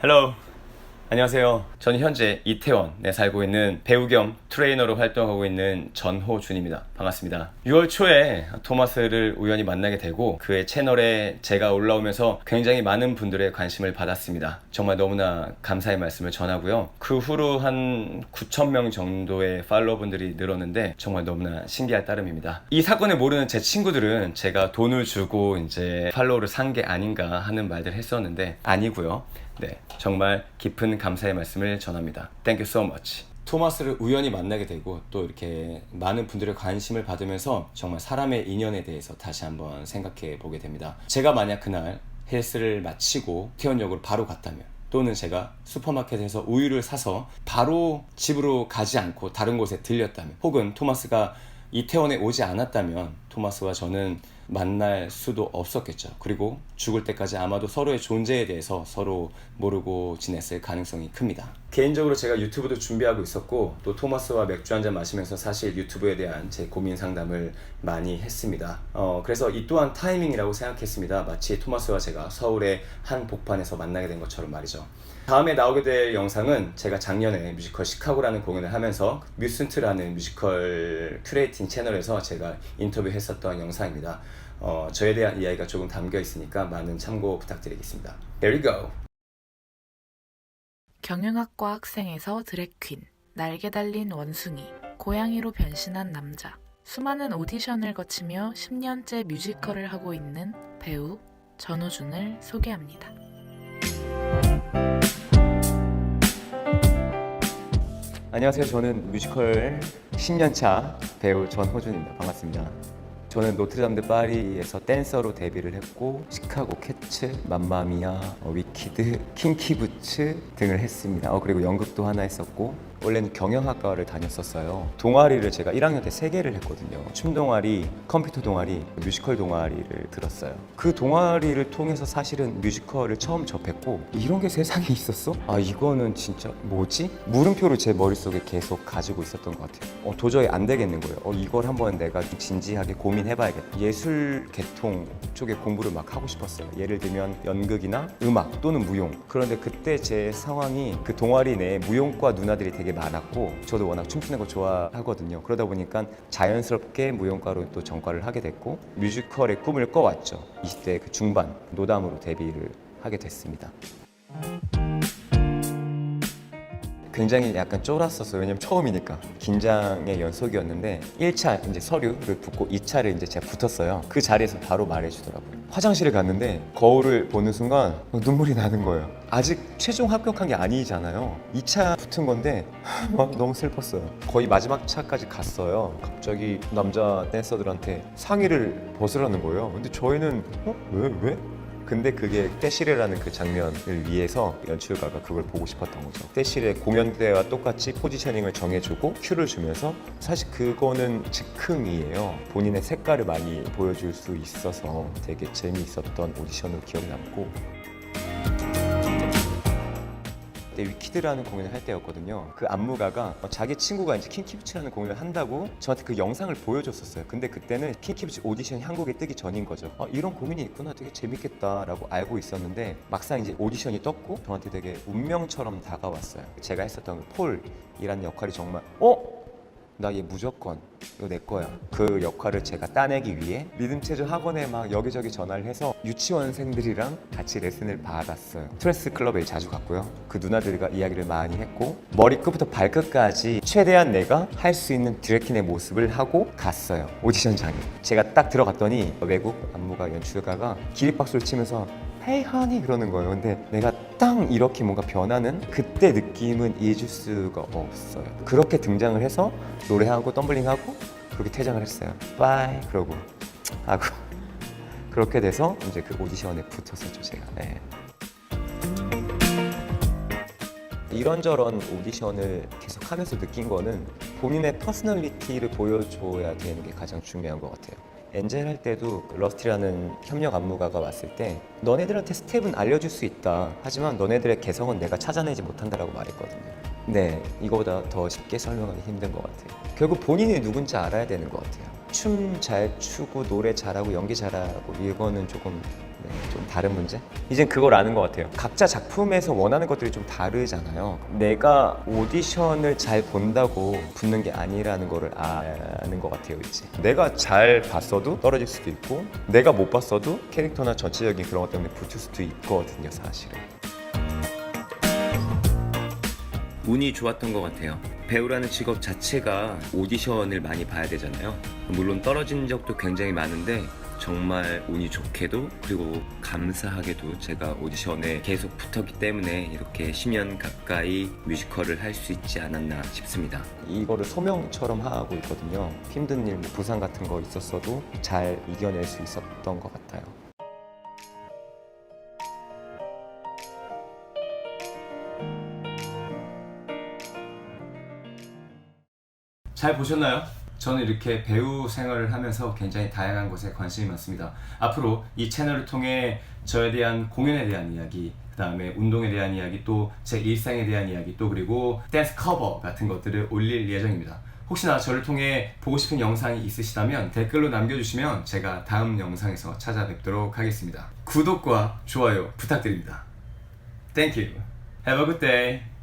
헬로, 안녕하세요. 저는 현재 이태원에 살고 있는 배우 겸 트레이너로 활동하고 있는 전호준입니다. 반갑습니다. 6월 초에 토마스를 우연히 만나게 되고 그의 채널에 제가 올라오면서 굉장히 많은 분들의 관심을 받았습니다. 정말 너무나 감사의 말씀을 전하고요. 그 후로 한 9,000명 정도의 팔로워분들이 늘었는데 정말 너무나 신기할 따름입니다. 이 사건을 모르는 제 친구들은 제가 돈을 주고 이제 팔로워를 산 게 아닌가 하는 말들을 했었는데 아니고요. 네, 정말 깊은 감사의 말씀을 전합니다. Thank you so much. 토마스를 우연히 만나게 되고 또 이렇게 많은 분들의 관심을 받으면서 정말 사람의 인연에 대해서 다시 한번 생각해 보게 됩니다. 제가 만약 그날 헬스를 마치고 태원역으로 바로 갔다면, 또는 제가 슈퍼마켓에서 우유를 사서 바로 집으로 가지 않고 다른 곳에 들렸다면, 혹은 토마스가 이태원에 오지 않았다면 토마스와 저는 만날 수도 없었겠죠. 그리고 죽을 때까지 아마도 서로의 존재에 대해서 서로 모르고 지냈을 가능성이 큽니다. 개인적으로 제가 유튜브도 준비하고 있었고 또 토마스와 맥주 한잔 마시면서 사실 유튜브에 대한 제 고민 상담을 많이 했습니다. 그래서 이 또한 타이밍이라고 생각했습니다. 마치 토마스와 제가 서울의 한 복판에서 만나게 된 것처럼 말이죠. 다음에 나오게 될 영상은 제가 작년에 뮤지컬 시카고라는 공연을 하면서 뮤슨트라는 뮤지컬 큐레이팅 채널에서 제가 인터뷰했었던 영상입니다. 저에 대한 이야기가 조금 담겨 있으니까 많은 참고 부탁드리겠습니다. There you go. 경영학과 학생에서 드래퀸, 날개 달린 원숭이, 고양이로 변신한 남자. 수많은 오디션을 거치며 10년째 뮤지컬을 하고 있는 배우 전호준을 소개합니다. 안녕하세요. 저는 뮤지컬 10년차 배우 전호준입니다. 반갑습니다. 저는 노트르담드 파리에서 댄서로 데뷔를 했고 시카고 캣츠, 맘마미아, 위키드, 킹키부츠 등을 했습니다. 그리고 연극도 하나 했었고 원래는 경영학과를 다녔었어요. 동아리를 제가 1학년 때 3개를 했거든요. 춤 동아리, 컴퓨터 동아리, 뮤지컬 동아리를 들었어요. 그 동아리를 통해서 사실은 뮤지컬을 처음 접했고 이런 게 세상에 있었어? 이거는 진짜 뭐지? 물음표를 제 머릿속에 계속 가지고 있었던 것 같아요. 도저히 안 되겠는 거예요. 이걸 한번 내가 좀 진지하게 고민해봐야겠다. 예술 계통 쪽에 공부를 막 하고 싶었어요. 예를 들면 연극이나 음악 또는 무용. 그런데 그때 제 상황이 그 동아리 내에 무용과 누나들이 되게 많았고 저도 워낙 춤추는 거 좋아하거든요. 그러다 보니까 자연스럽게 무용과로 또 전과를 하게 됐고 뮤지컬의 꿈을 꿔왔죠. 20대 그 중반 노담으로 데뷔를 하게 됐습니다. 굉장히 약간 쫄았었어요. 왜냐면 처음이니까. 긴장의 연속이었는데 1차 이제 서류를 붙고 2차를 이제 제가 붙었어요. 그 자리에서 바로 말해주더라고요. 화장실에 갔는데 거울을 보는 순간 눈물이 나는 거예요. 아직 최종 합격한 게 아니잖아요. 2차 붙은 건데 막 너무 슬펐어요. 거의 마지막 차까지 갔어요. 갑자기 남자 댄서들한테 상의를 벗으라는 거예요. 근데 저희는 왜? 근데 그게 떼시레라는 그 장면을 위해서 연출가가 그걸 보고 싶었던 거죠. 떼시레 공연 때와 똑같이 포지셔닝을 정해주고 큐를 주면서 사실 그거는 즉흥이에요. 본인의 색깔을 많이 보여줄 수 있어서 되게 재미있었던 오디션으로 기억에 남고 그때 위키드라는 공연을 할 때였거든요. 그 안무가가 자기 친구가 이제 킹키부츠라는 공연을 한다고 저한테 그 영상을 보여줬었어요. 근데 그때는 킹키부츠 오디션이 한국에 뜨기 전인 거죠. 이런 고민이 있구나, 되게 재밌겠다라고 알고 있었는데 막상 이제 오디션이 떴고 저한테 되게 운명처럼 다가왔어요. 제가 했었던 그 폴이라는 역할이 정말 나 얘 무조건 이거 내 거야. 그 역할을 제가 따내기 위해 리듬 체조 학원에 막 여기저기 전화를 해서 유치원생들이랑 같이 레슨을 받았어요. 스트레스 클럽에 자주 갔고요. 그 누나들과 이야기를 많이 했고 머리끝부터 발끝까지 최대한 내가 할 수 있는 드래킨의 모습을 하고 갔어요. 오디션장에. 제가 딱 들어갔더니 외국 안무가 연출가가 기립박수를 치면서 Hey honey 그러는 거예요. 근데 내가 딱 이렇게 뭔가 변하는 그때 느낌은 잊을 수가 없어요. 그렇게 등장을 해서 노래하고 덤블링하고 그렇게 퇴장을 했어요. 바이 그러고 하고 그렇게 돼서 이제 그 오디션에 붙었었죠 제가. 네. 이런저런 오디션을 계속하면서 느낀 거는 본인의 퍼스널리티를 보여줘야 되는 게 가장 중요한 것 같아요. 엔젤 할 때도 러스티라는 협력 안무가가 왔을 때 너네들한테 스텝은 알려줄 수 있다. 하지만 너네들의 개성은 내가 찾아내지 못한다라고 말했거든요. 네, 이거보다 더 쉽게 설명하기 힘든 것 같아요. 결국 본인이 누군지 알아야 되는 것 같아요. 춤 잘 추고 노래 잘하고 연기 잘하고 이거는 조금 좀 다른 문제? 이젠 그걸 아는 것 같아요. 각자 작품에서 원하는 것들이 좀 다르잖아요. 내가 오디션을 잘 본다고 붙는 게 아니라는 거를 아는 것 같아요. 이제 내가 잘 봤어도 떨어질 수도 있고 내가 못 봤어도 캐릭터나 전체적인 그런 것 때문에 붙을 수도 있거든요, 사실은. 운이 좋았던 것 같아요. 배우라는 직업 자체가 오디션을 많이 봐야 되잖아요. 물론 떨어진 적도 굉장히 많은데 정말 운이 좋게도 그리고 감사하게도 제가 오디션에 계속 붙었기 때문에 이렇게 10년 가까이 뮤지컬을 할 수 있지 않았나 싶습니다. 이거를 소명처럼 하고 있거든요. 힘든 일, 부상 같은 거 있었어도 잘 이겨낼 수 있었던 것 같아요. 잘 보셨나요? 저는 이렇게 배우 생활을 하면서 굉장히 다양한 것에 관심이 많습니다. 앞으로 이 채널을 통해 저에 대한 공연에 대한 이야기, 그 다음에 운동에 대한 이야기, 또 제 일상에 대한 이야기, 또 그리고 댄스 커버 같은 것들을 올릴 예정입니다. 혹시나 저를 통해 보고 싶은 영상이 있으시다면 댓글로 남겨주시면 제가 다음 영상에서 찾아뵙도록 하겠습니다. 구독과 좋아요 부탁드립니다. Thank you. Have a good day.